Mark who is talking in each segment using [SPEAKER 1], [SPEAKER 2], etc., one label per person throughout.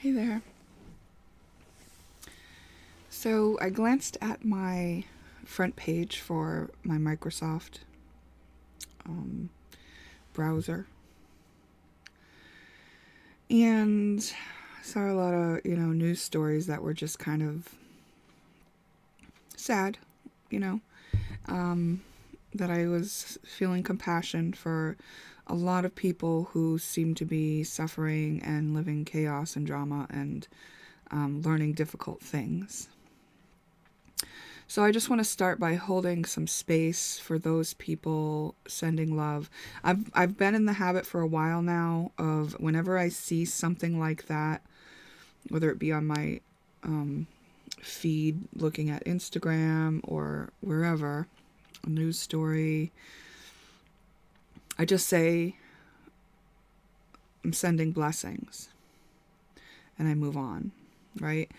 [SPEAKER 1] Hey there. So I glanced at my front page for my Microsoft um, browser and saw a lot of, news stories that were just kind of sad, you know, that I was feeling compassion for a lot of people who seem to be suffering and living chaos and drama and learning difficult things. So I just want to start by holding some space for those people, sending love. I've been in the habit for a while now of whenever I see something like that, whether it be on my feed looking at Instagram or wherever, a news story, I just say I'm sending blessings and I move on, right?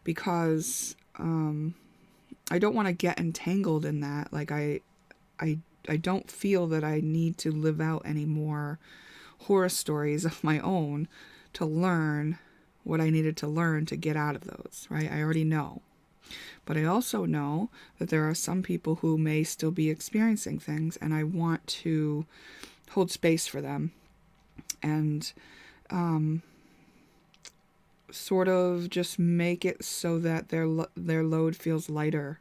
[SPEAKER 1] Because I don't want to get entangled in that. Like I don't feel that I need to live out any more horror stories of my own to learn what I needed to learn to get out of those, right? I already know. But I also know that there are some people who may still be experiencing things, and I want to hold space for them and sort of just make it so that their load feels lighter.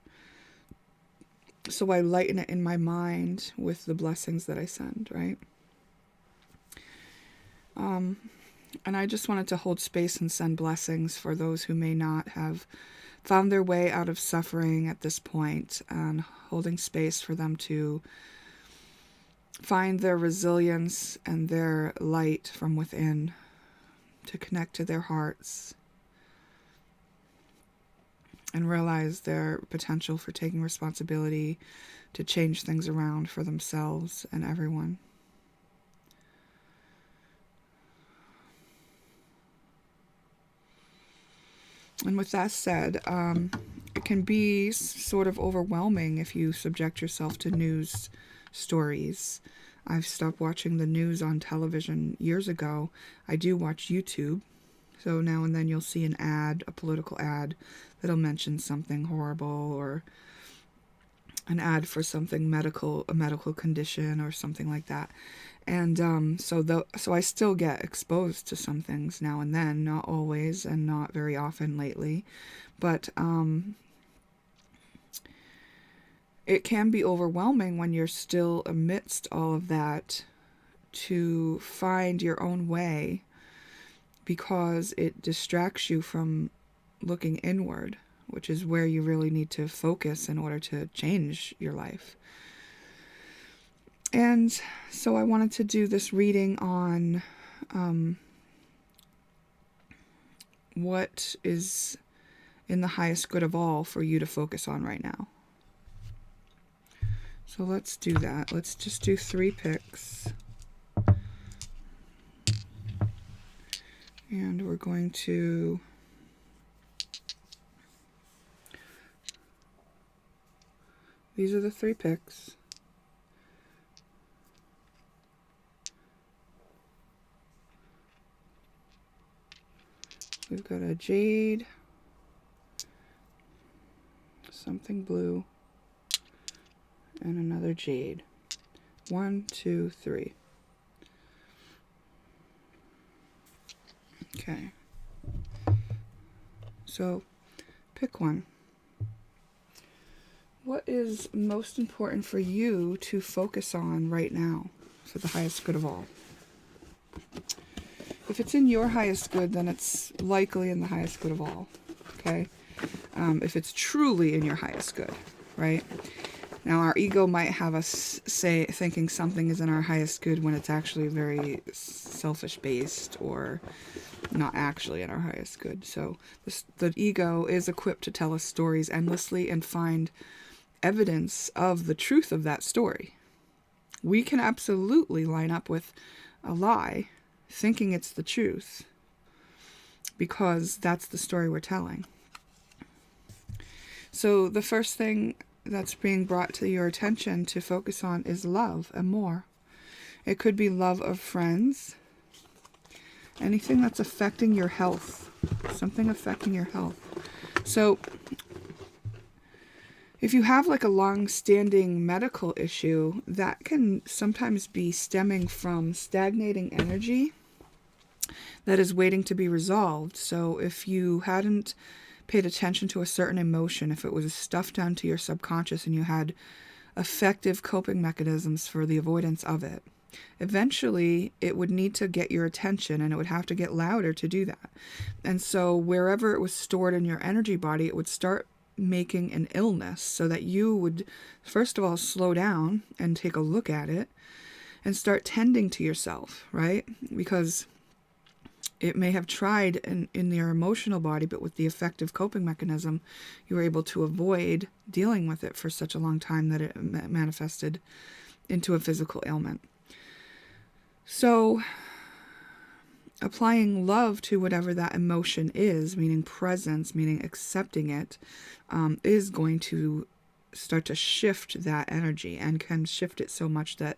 [SPEAKER 1] So I lighten it in my mind with the blessings that I send, right? And I just wanted to hold space and send blessings for those who may not have found their way out of suffering at this point, and holding space for them to find their resilience and their light from within, to connect to their hearts and realize their potential for taking responsibility to change things around for themselves and everyone. And with that said, it can be sort of overwhelming if you subject yourself to news stories. I've stopped watching the news on television years ago. I do watch YouTube. So now and then you'll see an ad, a political ad, that'll mention something horrible, or an ad for something medical, a medical condition or something like that. And so I still get exposed to some things now and then, not always and not very often lately, but it can be overwhelming when you're still amidst all of that to find your own way, because it distracts you from looking inward, which is where you really need to focus in order to change your life. And so I wanted to do this reading on what is in the highest good of all for you to focus on right now. So let's do that. Let's just do 3 picks. And we're going to these are the 3 picks. We've got a jade, something blue, and another jade. 1, 2, 3. Okay. So pick one. What is most important for you to focus on right now for the highest good of all? If it's in your highest good, then it's likely in the highest good of all, okay? If it's truly in your highest good, right? Now, our ego might have us thinking something is in our highest good when it's actually very selfish-based or not actually in our highest good. So the ego is equipped to tell us stories endlessly and find evidence of the truth of that story. We can absolutely line up with a lie thinking it's the truth because that's the story we're telling. So the first thing that's being brought to your attention to focus on is love and more. It could be love of friends. Anything that's affecting your health. Something affecting your health. So if you have like a long-standing medical issue, that can sometimes be stemming from stagnating energy that is waiting to be resolved. So if you hadn't paid attention to a certain emotion, if it was stuffed down to your subconscious and you had effective coping mechanisms for the avoidance of it, eventually it would need to get your attention, and it would have to get louder to do that. And so wherever it was stored in your energy body, it would start making an illness, so that you would first of all slow down and take a look at it and start tending to yourself, right? Because it may have tried in your emotional body, but with the effective coping mechanism, you were able to avoid dealing with it for such a long time that it manifested into a physical ailment. So applying love to whatever that emotion is, meaning presence, meaning accepting it, is going to start to shift that energy, and can shift it so much that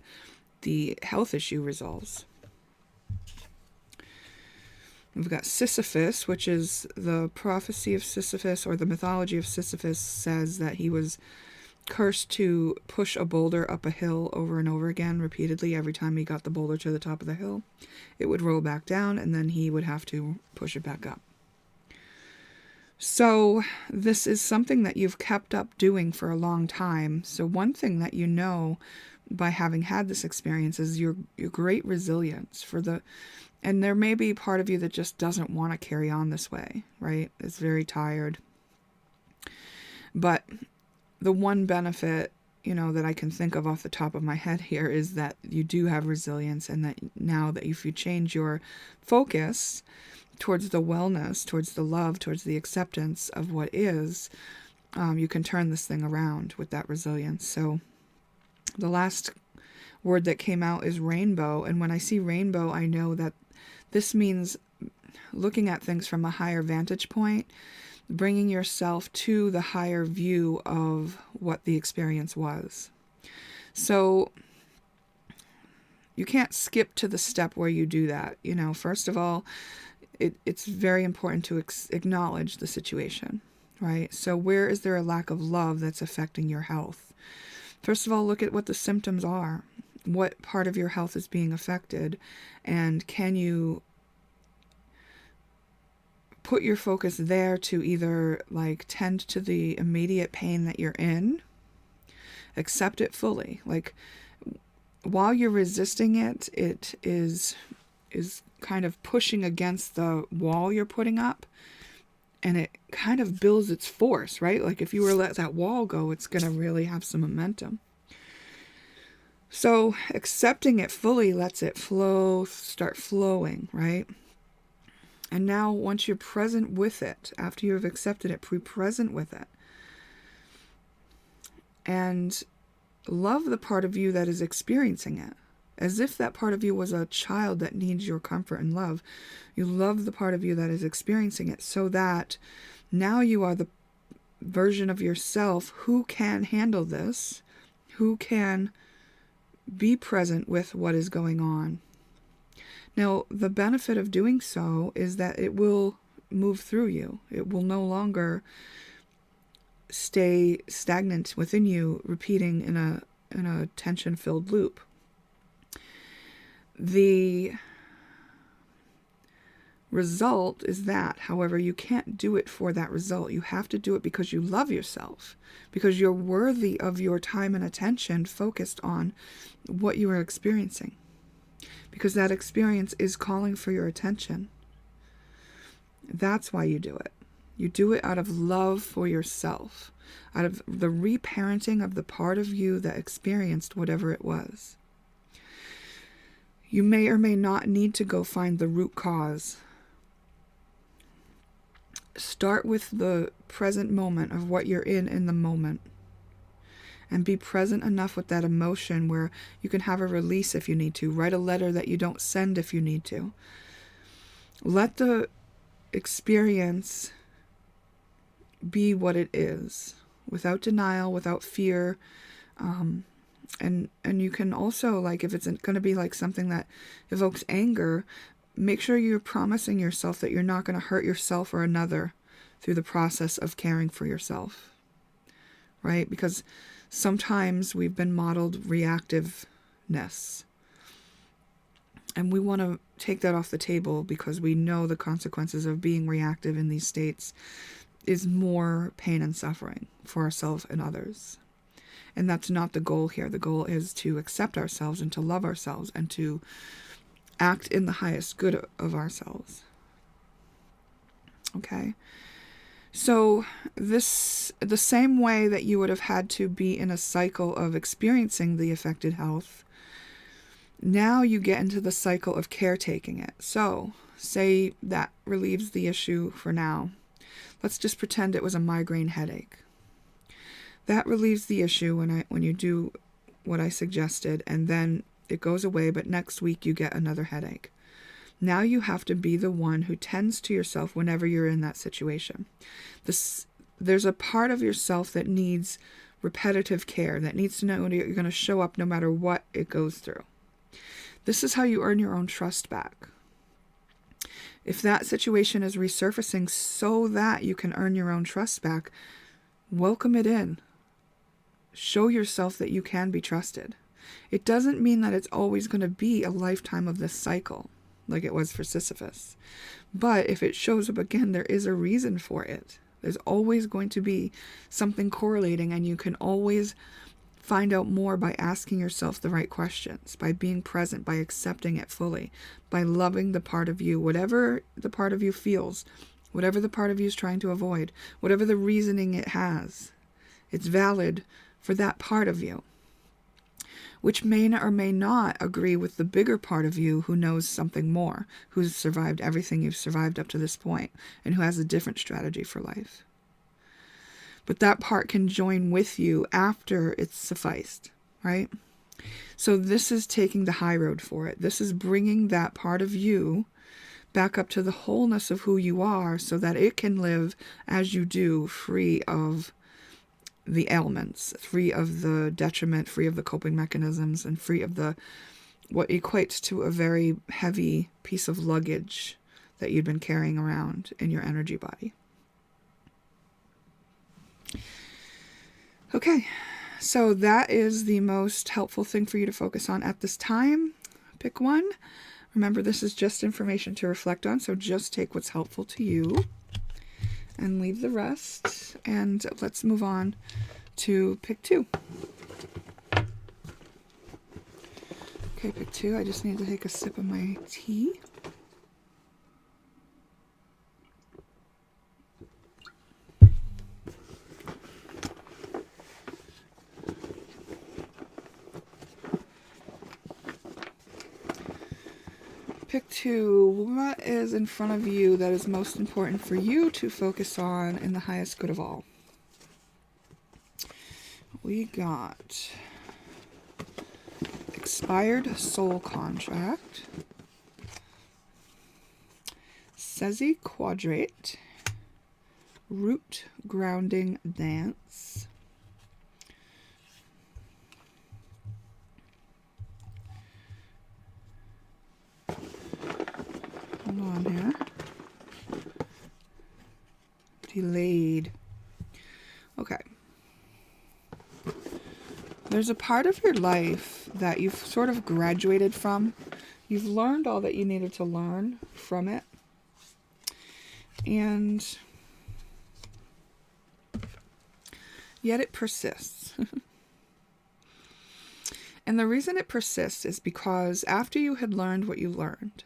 [SPEAKER 1] the health issue resolves. We've got Sisyphus, which is the prophecy of Sisyphus, or the mythology of Sisyphus, says that he was cursed to push a boulder up a hill over and over again, repeatedly. Every time he got the boulder to the top of the hill, it would roll back down, and then he would have to push it back up. So this is something that you've kept up doing for a long time. So one thing that you know by having had this experience is your great resilience and there may be part of you that just doesn't want to carry on this way, right? It's very tired. But the one benefit, that I can think of off the top of my head here is that you do have resilience, and that now that if you change your focus towards the wellness, towards the love, towards the acceptance of what is, you can turn this thing around with that resilience. So the last word that came out is rainbow. And when I see rainbow, I know that this means looking at things from a higher vantage point, bringing yourself to the higher view of what the experience was. So you can't skip to the step where you do that. First of all, it's very important to acknowledge the situation, right? So where is there a lack of love that's affecting your health? First of all, look at what the symptoms are. What part of your health is being affected, and can you put your focus there to either tend to the immediate pain that you're in, accept it fully. While you're resisting it, it is kind of pushing against the wall you're putting up, and it kind of builds its force, right? If you were to let that wall go, it's going to really have some momentum. So accepting it fully lets it flow, start flowing, right? And now once you're present with it, after you've accepted it, be present with it. And love the part of you that is experiencing it. As if that part of you was a child that needs your comfort and love. You love the part of you that is experiencing it, so that now you are the version of yourself who can handle this, who can be present with what is going on. Now, the benefit of doing so is that it will move through you. It will no longer stay stagnant within you, repeating in a tension-filled loop. The result is that, however, you can't do it for that result. You have to do it because you love yourself, because you're worthy of your time and attention focused on what you are experiencing, because that experience is calling for your attention. That's why you do it. You do it out of love for yourself, out of the reparenting of the part of you that experienced whatever it was. You may or may not need to go find the root cause. Start with the present moment of what you're in the moment. And be present enough with that emotion where you can have a release if you need to. Write a letter that you don't send if you need to. Let the experience be what it is, without denial, without fear. And you can also, if it's going to be something that evokes anger, make sure you're promising yourself that you're not going to hurt yourself or another through the process of caring for yourself, right? Because sometimes we've been modeled reactiveness, and we want to take that off the table because we know the consequences of being reactive in these states is more pain and suffering for ourselves and others. And that's not the goal here. The goal is to accept ourselves and to love ourselves and to act in the highest good of ourselves. Okay? So the same way that you would have had to be in a cycle of experiencing the affected health, now you get into the cycle of caretaking it. So say that relieves the issue for now. Let's just pretend it was a migraine headache. That relieves the issue when you do what I suggested, and then it goes away, but next week you get another headache. Now you have to be the one who tends to yourself whenever you're in that situation. There's a part of yourself that needs repetitive care, that needs to know that you're going to show up no matter what it goes through. This is how you earn your own trust back. If that situation is resurfacing so that you can earn your own trust back, welcome it in. Show yourself that you can be trusted. It doesn't mean that it's always going to be a lifetime of this cycle, like it was for Sisyphus. But if it shows up again, there is a reason for it. There's always going to be something correlating, and you can always find out more by asking yourself the right questions, by being present, by accepting it fully, by loving the part of you, whatever the part of you feels, whatever the part of you is trying to avoid, whatever the reasoning it has. It's valid for that part of you, which may or may not agree with the bigger part of you who knows something more, who's survived everything you've survived up to this point, and who has a different strategy for life. But that part can join with you after it's sufficed, right? So this is taking the high road for it. This is bringing that part of you back up to the wholeness of who you are so that it can live as you do, free of the ailments, free of the detriment, free of the coping mechanisms, and free of what equates to a very heavy piece of luggage that you've been carrying around in your energy body. Okay, so that is the most helpful thing for you to focus on at this time. Pick one. Remember, this is just information to reflect on, so just take what's helpful to you and leave the rest. And let's move on to pick two. Okay, pick two. I just need to take a sip of my tea. Pick two. What is in front of you that is most important for you to focus on in the highest good of all? We got expired soul contract, Sezi quadrate, root grounding dance, hold on here, delayed. Okay. There's a part of your life that you've sort of graduated from. You've learned all that you needed to learn from it. And yet it persists. And the reason it persists is because after you had learned what you learned,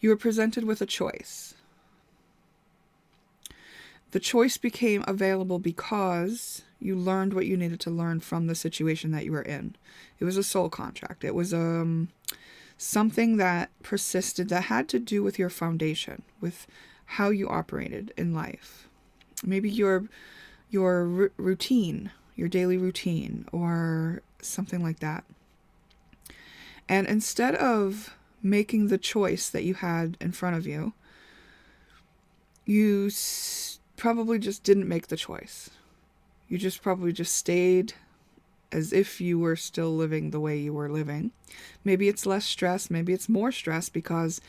[SPEAKER 1] you were presented with a choice. The choice became available because you learned what you needed to learn from the situation that you were in. It was a soul contract. It was something that persisted, that had to do with your foundation, with how you operated in life. Maybe your routine, your daily routine, or something like that. And instead of making the choice that you had in front of you, you probably just didn't make the choice. You just probably just stayed as if you were still living the way you were living. Maybe it's less stress, maybe it's more stress because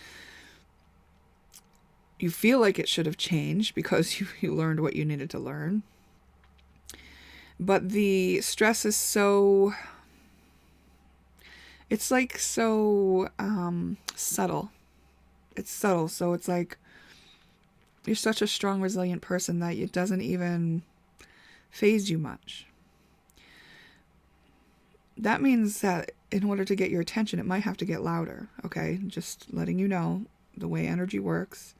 [SPEAKER 1] you feel like it should have changed because you learned what you needed to learn. But the stress is so, it's like so subtle. It's subtle. So it's like you're such a strong, resilient person that it doesn't even faze you much. That means that in order to get your attention, it might have to get louder, okay? Just letting you know the way energy works.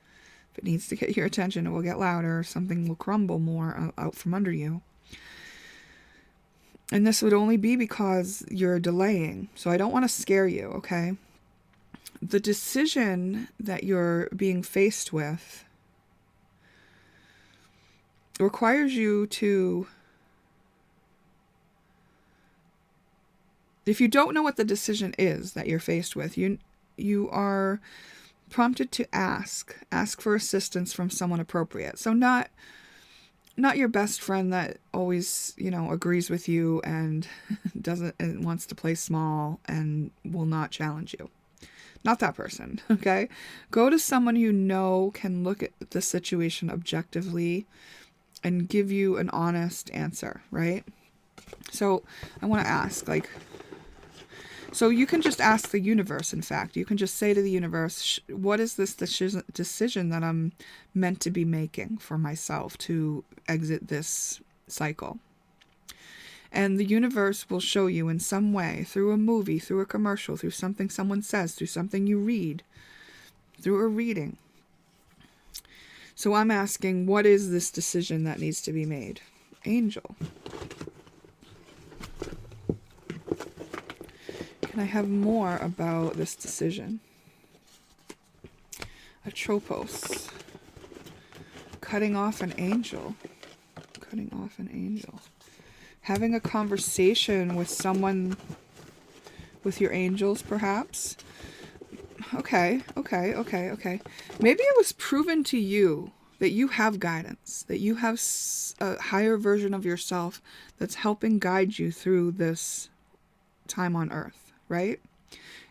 [SPEAKER 1] If it needs to get your attention, it will get louder. Something will crumble more out from under you. And this would only be because you're delaying. So I don't want to scare you, okay? The decision that you're being faced with requires you to, if you don't know what the decision is that you're faced with, you are prompted to ask for assistance from someone appropriate. So not your best friend that always, agrees with you and wants to play small and will not challenge you. Not that person, okay? Go to someone you know can look at the situation objectively and give you an honest answer, right? So I want to ask, so you can just ask the universe, in fact. You can just say to the universe, what is this decision that I'm meant to be making for myself to exit this cycle? And the universe will show you in some way, through a movie, through a commercial, through something someone says, through something you read, through a reading. So I'm asking, what is this decision that needs to be made? Angel. Can I have more about this decision? Atropos. Cutting off an angel. Cutting off an angel. Having a conversation with someone, with your angels, perhaps. Okay. Maybe it was proven to you that you have guidance, that you have a higher version of yourself that's helping guide you through this time on earth, right?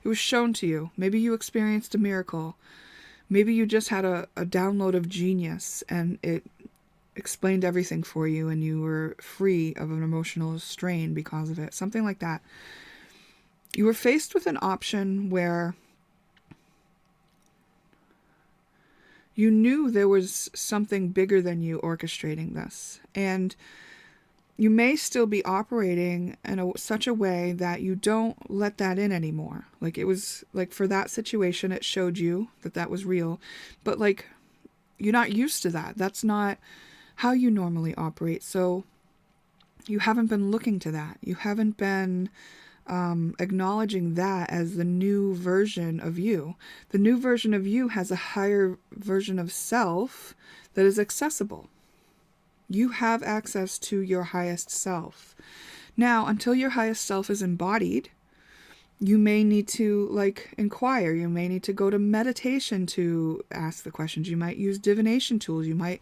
[SPEAKER 1] It was shown to you. Maybe you experienced a miracle. Maybe you just had a download of genius and it explained everything for you and you were free of an emotional strain because of it. Something like that. You were faced with an option where you knew there was something bigger than you orchestrating this. And you may still be operating in such a way that you don't let that in anymore. Like it was, like for that situation, it showed you that that was real. But like, you're not used to that. That's not how you normally operate. So you haven't been looking to that. You haven't been acknowledging that as the new version of you. The new version of you has a higher version of self that is accessible. You have access to your highest self. Now, until your highest self is embodied, you may need to inquire. You may need to go to meditation to ask the questions. You might use divination tools. You might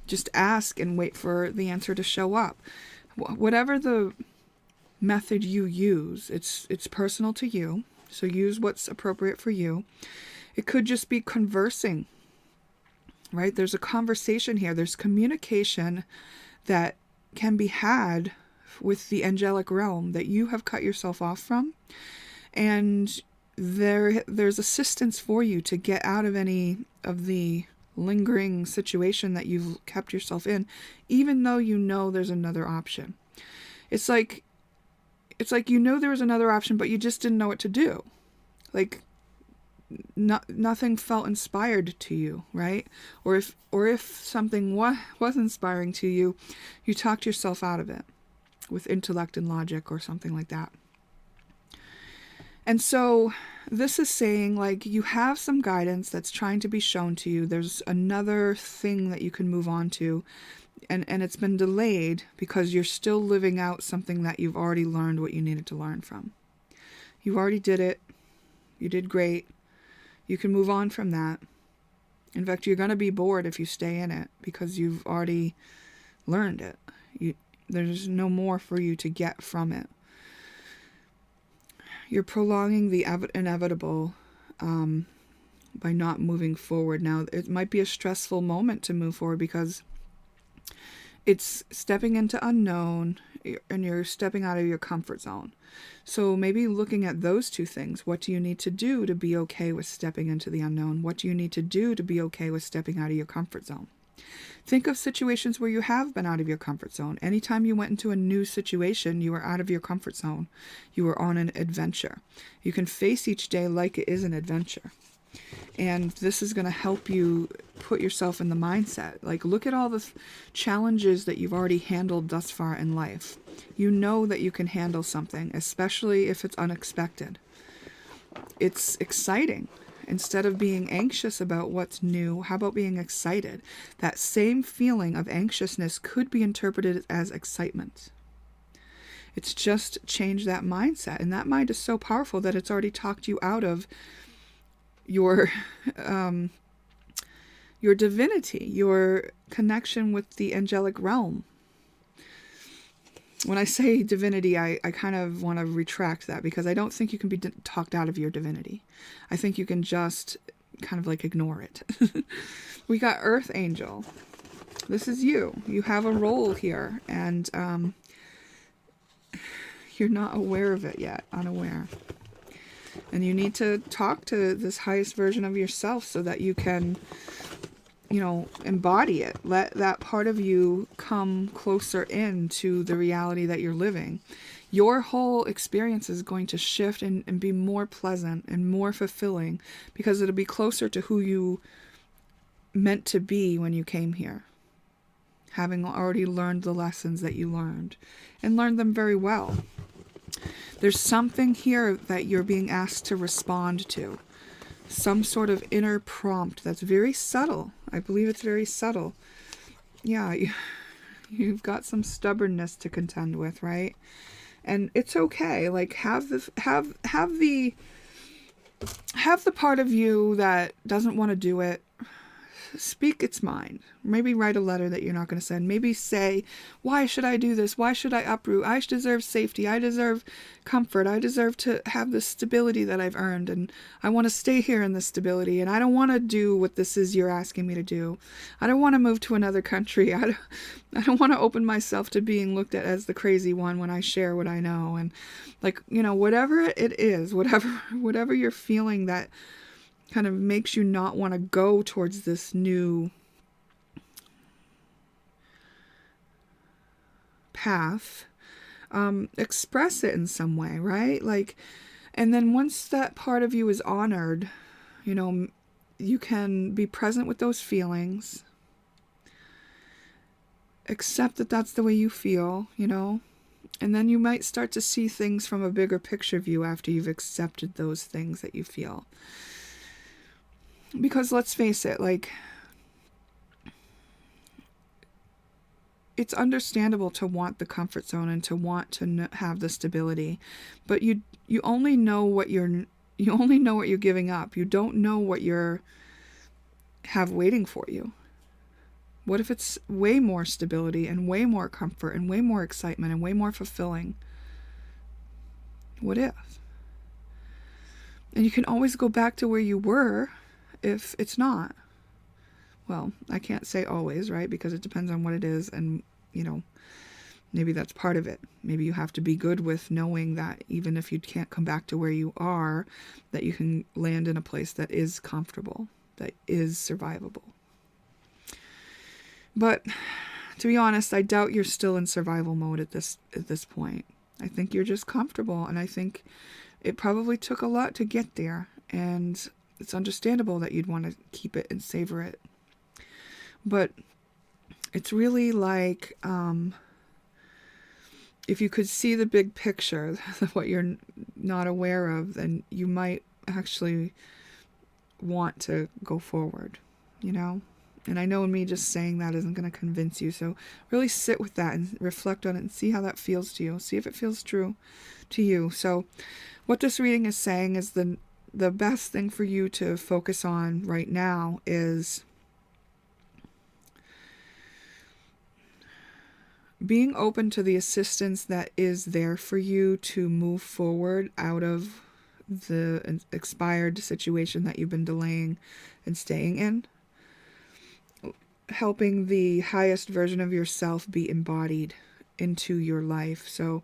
[SPEAKER 1] just ask and wait for the answer to show up. Whatever the method you use, it's personal to you. So use what's appropriate for you. It could just be conversing, right? There's a conversation here. There's communication that can be had with the angelic realm that you have cut yourself off from. And there's assistance for you to get out of any of the lingering situation that you've kept yourself in, even though you know there's another option. It's like you know there was another option, but you just didn't know what to do. Nothing felt inspired to you, right? Or if something was inspiring to you, you talked yourself out of it with intellect and logic or something like that. And so this is saying you have some guidance that's trying to be shown to you. There's another thing that you can move on to. And it's been delayed because you're still living out something that you've already learned what you needed to learn from. You already did it. You did great. You can move on from that. In fact, you're going to be bored if you stay in it because you've already learned it. There's no more for you to get from it. You're prolonging the inevitable by not moving forward. Now, it might be a stressful moment to move forward because it's stepping into unknown and you're stepping out of your comfort zone. So maybe looking at those two things. What do you need to do to be okay with stepping into the unknown? What do you need to do to be okay with stepping out of your comfort zone? Think of situations where you have been out of your comfort zone. Anytime you went into a new situation, you were out of your comfort zone. You were on an adventure. You can face each day like it is an adventure. And this is going to help you put yourself in the mindset. Like, look at all the challenges that you've already handled thus far in life. You know that you can handle something, especially if it's unexpected. It's exciting. Instead of being anxious about what's new, how about being excited? That same feeling of anxiousness could be interpreted as excitement. It's just change that mindset. And that mind is so powerful that it's already talked you out of your divinity, your connection with the angelic realm. When I say divinity, I kind of want to retract that, because I don't think you can be talked out of your divinity. I think you can just kind of like ignore it. We got Earth Angel. This is you. You have a role here, and you're not aware of it yet, unaware. And you need to talk to this highest version of yourself so that you can, embody it. Let that part of you come closer into the reality that you're living. Your whole experience is going to shift and be more pleasant and more fulfilling, because it'll be closer to who you meant to be when you came here, having already learned the lessons that you learned, and learned them very well. There's something here that you're being asked to respond to. Some sort of inner prompt that's very subtle. I believe it's very subtle. Yeah, you've got some stubbornness to contend with, right? And it's okay. Like, have the part of you that doesn't want to do it speak its mind. Maybe write a letter that you're not going to send. Maybe say, why should I do this? Why should I uproot? I deserve safety. I deserve comfort. I deserve to have the stability that I've earned. And I want to stay here in this stability. And I don't want to do what this is you're asking me to do. I don't want to move to another country. I don't want to open myself to being looked at as the crazy one when I share what I know. And whatever it is, whatever you're feeling that kind of makes you not want to go towards this new path, express it in some way, right? And then once that part of you is honored, you can be present with those feelings, accept that that's the way you feel, and then you might start to see things from a bigger picture view after you've accepted those things that you feel. Because let's face it, it's understandable to want the comfort zone and to want to have the stability, but you only know what you're giving up. You don't know what you have waiting for you. What if it's way more stability and way more comfort and way more excitement and way more fulfilling? What if? And you can always go back to where you were. If it's not, well, I can't say always, right? Because it depends on what it is. And, maybe that's part of it. Maybe you have to be good with knowing that even if you can't come back to where you are, that you can land in a place that is comfortable, that is survivable. But to be honest, I doubt you're still in survival mode at this point. I think you're just comfortable. And I think it probably took a lot to get there. And it's understandable that you'd want to keep it and savor it. But it's really like, if you could see the big picture, what you're not aware of, then you might actually want to go forward, And I know me just saying that isn't going to convince you. So really sit with that and reflect on it and see how that feels to you. See if it feels true to you. So what this reading is saying is the best thing for you to focus on right now is being open to the assistance that is there for you to move forward out of the expired situation that you've been delaying and staying in. Helping the highest version of yourself be embodied into your life. So,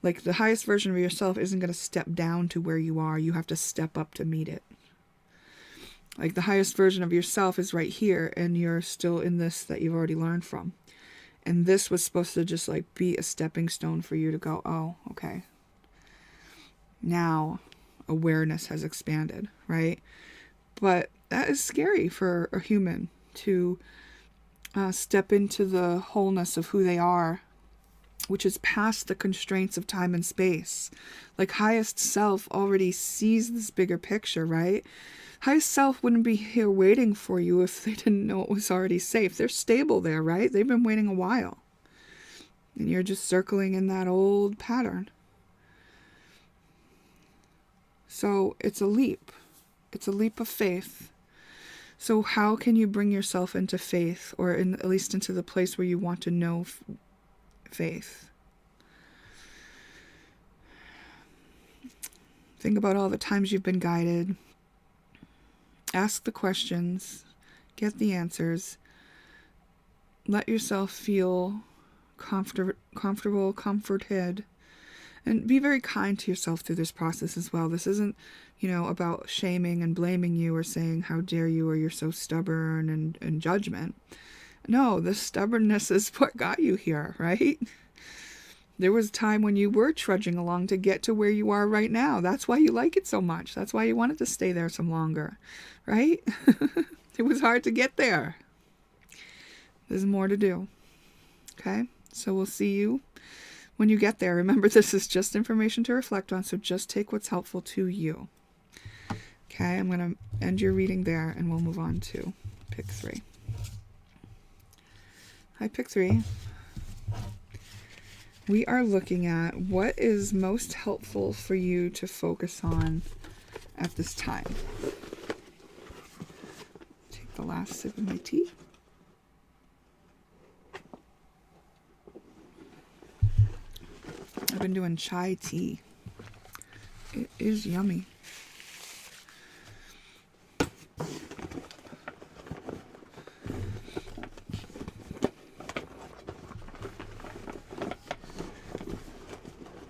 [SPEAKER 1] like, the highest version of yourself isn't going to step down to where you are. You have to step up to meet it. Like, the highest version of yourself is right here, and you're still in this that you've already learned from. And this was supposed to just, like, be a stepping stone for you to go, oh, okay. Now awareness has expanded, right? But that is scary for a human to step into the wholeness of who they are, which is past the constraints of time and space. Like, highest self already sees this bigger picture, right? Highest self wouldn't be here waiting for you if they didn't know it was already safe. They're stable there, right? They've been waiting a while. And you're just circling in that old pattern. So it's a leap. It's a leap of faith. So how can you bring yourself into faith, or at least into the place where you want to know faith? Think about all the times you've been guided. Ask the questions. Get the answers. Let yourself feel comfortable, comforted. And be very kind to yourself through this process as well. This isn't, about shaming and blaming you or saying, how dare you, or you're so stubborn and judgment. No, the stubbornness is what got you here, right? There was a time when you were trudging along to get to where you are right now. That's why you like it so much. That's why you wanted to stay there some longer, right? It was hard to get there. There's more to do. Okay? So we'll see you when you get there. Remember, this is just information to reflect on, so just take what's helpful to you. Okay, I'm going to end your reading there, and we'll move on to pick 3. Hi, pick 3. We are looking at what is most helpful for you to focus on at this time. Take the last sip of my tea. I've been doing chai tea. It is yummy.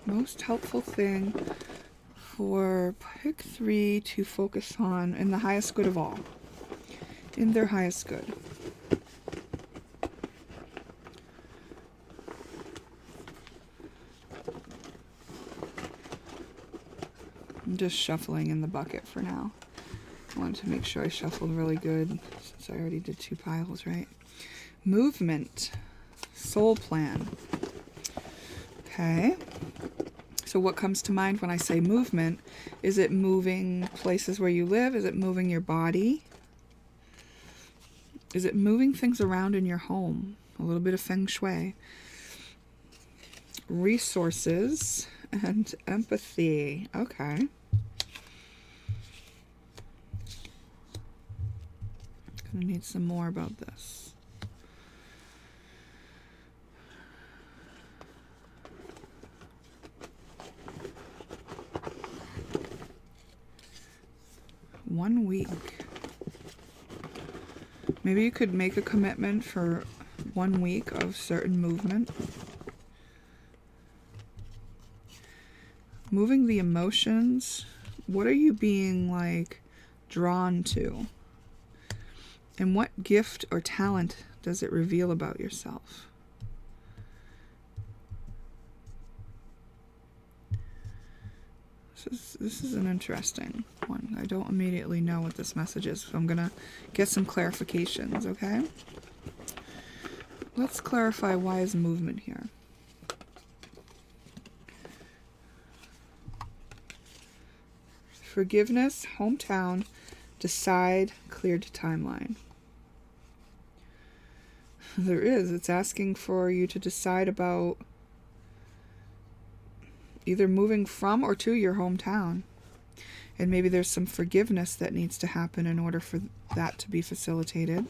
[SPEAKER 1] Most helpful thing for pick 3 to focus on in the highest good of all. In their highest good. I'm just shuffling in the bucket for now. I wanted to make sure I shuffled really good since I already did 2 piles, right? Movement. Soul plan. Okay. So what comes to mind when I say movement? Is it moving places where you live? Is it moving your body? Is it moving things around in your home? A little bit of feng shui. Resources and empathy. Okay. Gonna need some more about this. One week. Maybe you could make a commitment for 1 week of certain movement. Moving the emotions. What are you being drawn to? And what gift or talent does it reveal about yourself? This is an interesting one. I don't immediately know what this message is, so I'm going to get some clarifications, okay? Let's clarify, why is movement here? Forgiveness, hometown, decide, cleared timeline. There is. It's asking for you to decide about either moving from or to your hometown. And maybe there's some forgiveness that needs to happen in order for that to be facilitated.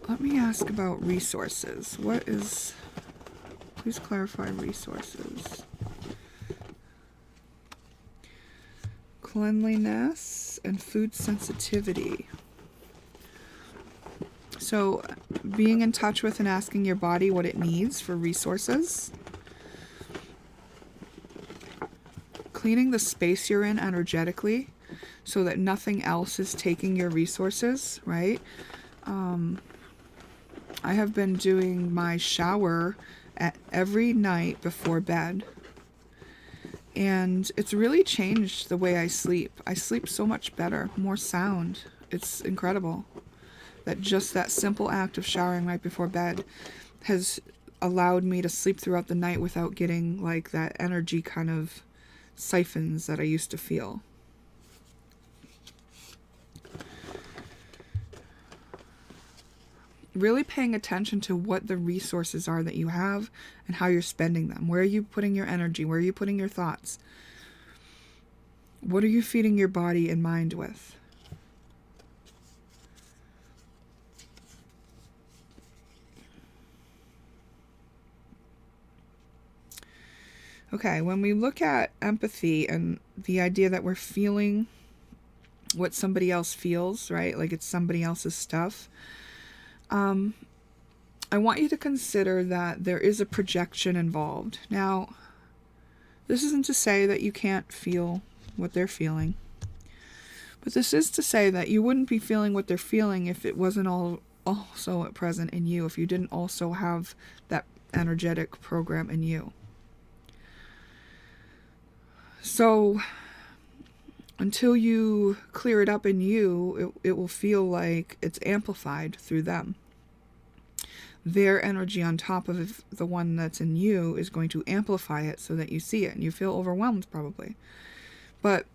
[SPEAKER 1] Let me ask about resources. Please clarify resources. cleanliness and food sensitivity. So being in touch with and asking your body what it needs for resources. Cleaning the space you're in energetically so that nothing else is taking your resources, right? I have been doing my shower every night before bed. And it's really changed the way I sleep. I sleep so much better, more sound. It's incredible that just that simple act of showering right before bed has allowed me to sleep throughout the night without getting like that energy kind of siphons that I used to feel. Really paying attention to what the resources are that you have and how you're spending them. Where are you putting your energy? Where are you putting your thoughts? What are you feeding your body and mind with? Okay, when we look at empathy and the idea that we're feeling what somebody else feels, right? Like it's somebody else's stuff. I want you to consider that there is a projection involved. Now, this isn't to say that you can't feel what they're feeling, but this is to say that you wouldn't be feeling what they're feeling if it wasn't also present in you, if you didn't also have that energetic program in you. So until you clear it up in you, it will feel like it's amplified through them. Their energy on top of the one that's in you is going to amplify it so that you see it and you feel overwhelmed probably. But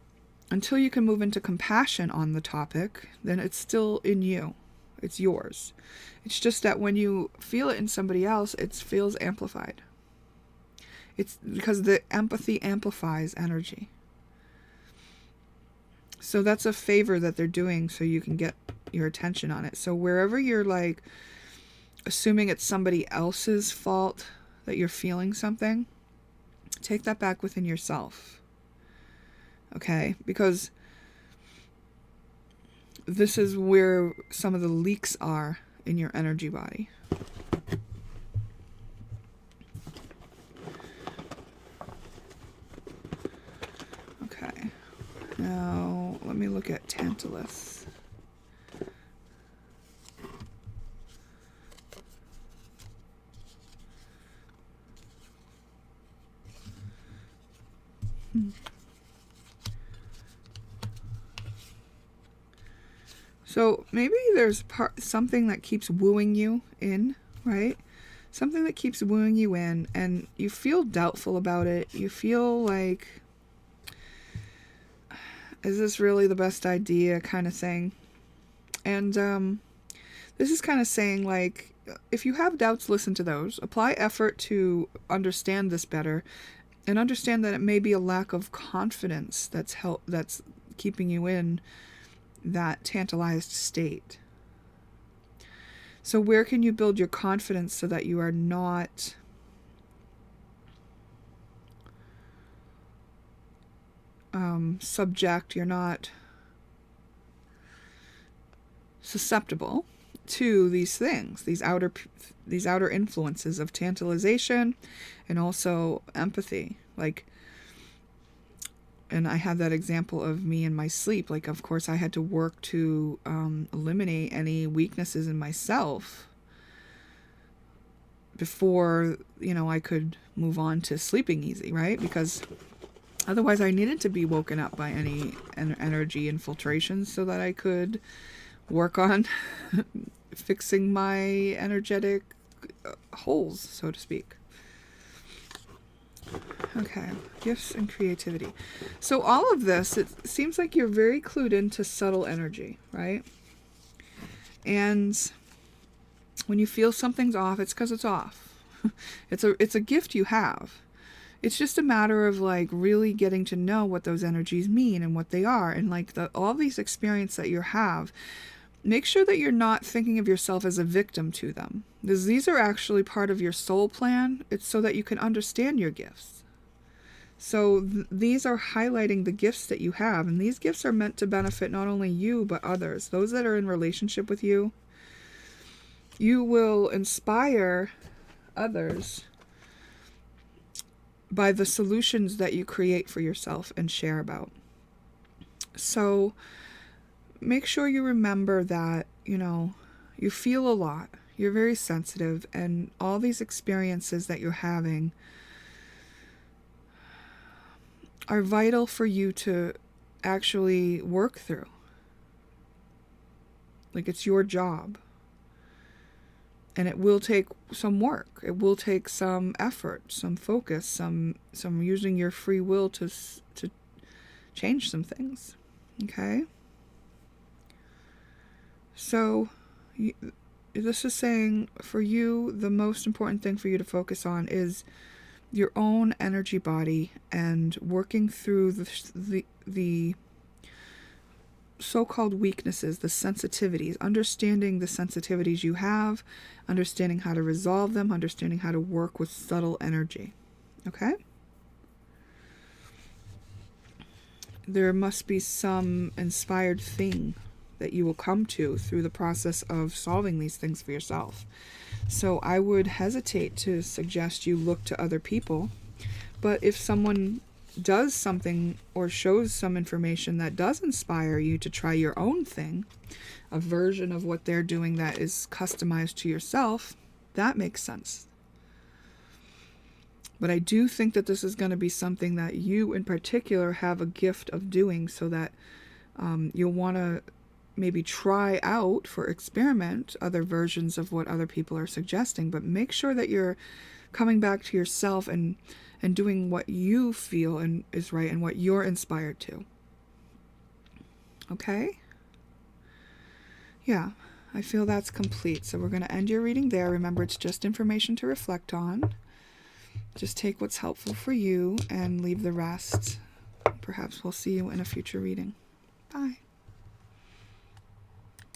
[SPEAKER 1] until you can move into compassion on the topic, then it's still in you. It's yours. It's just that when you feel it in somebody else, it feels amplified. It's because the empathy amplifies energy. So that's a favor that they're doing so you can get your attention on it. So wherever you're like assuming it's somebody else's fault that you're feeling something, take that back within yourself. Okay? Because this is where some of the leaks are in your energy body. Okay. Now, let me look at Tantalus. So maybe there's something that keeps wooing you in, right? Something that keeps wooing you in, and you feel doubtful about it. You feel like, is this really the best idea kind of thing? And this is kind of saying, like, if you have doubts, listen to those. Apply effort to understand this better, and understand that it may be a lack of confidence that's keeping you in that tantalized state. So where can you build your confidence so that you are not you're not susceptible to these things, these outer influences of tantalization and also empathy. Like, and I have that example of me in my sleep. Like, of course, I had to work to eliminate any weaknesses in myself before, I could move on to sleeping easy, right? Because otherwise I needed to be woken up by any energy infiltrations so that I could work on fixing my energetic holes, so to speak. Okay, gifts and creativity. So all of this, it seems like you're very clued into subtle energy, right? And when you feel something's off, it's because it's off. It's a gift you have. It's just a matter of like really getting to know what those energies mean and what they are, and like all these experiences that you have. Make sure that you're not thinking of yourself as a victim to them, because these are actually part of your soul plan. It's so that you can understand your gifts. So these are highlighting the gifts that you have, and these gifts are meant to benefit not only you but others. Those that are in relationship with you, you will inspire others by the solutions that you create for yourself and share about. So make sure you remember that, you feel a lot. You're very sensitive, and all these experiences that you're having are vital for you to actually work through. Like, it's your job. And it will take some work. It will take some effort, some focus, some using your free will to change some things. Okay? So this is saying, for you, the most important thing for you to focus on is your own energy body and working through the so-called weaknesses, the sensitivities, understanding the sensitivities you have, understanding how to resolve them, understanding how to work with subtle energy. Okay? There must be some inspired thing that you will come to through the process of solving these things for yourself. So I would hesitate to suggest you look to other people, but if someone does something or shows some information that does inspire you to try your own thing, a version of what they're doing that is customized to yourself, that makes sense. But I do think that this is going to be something that you in particular have a gift of doing, so that you'll want to maybe try out for experiment other versions of what other people are suggesting, but make sure that you're coming back to yourself and doing what you feel and is right and what you're inspired to. Okay? Yeah, I feel that's complete. So we're going to end your reading there. Remember, it's just information to reflect on. Just take what's helpful for you and leave the rest. Perhaps we'll see you in a future reading. Bye.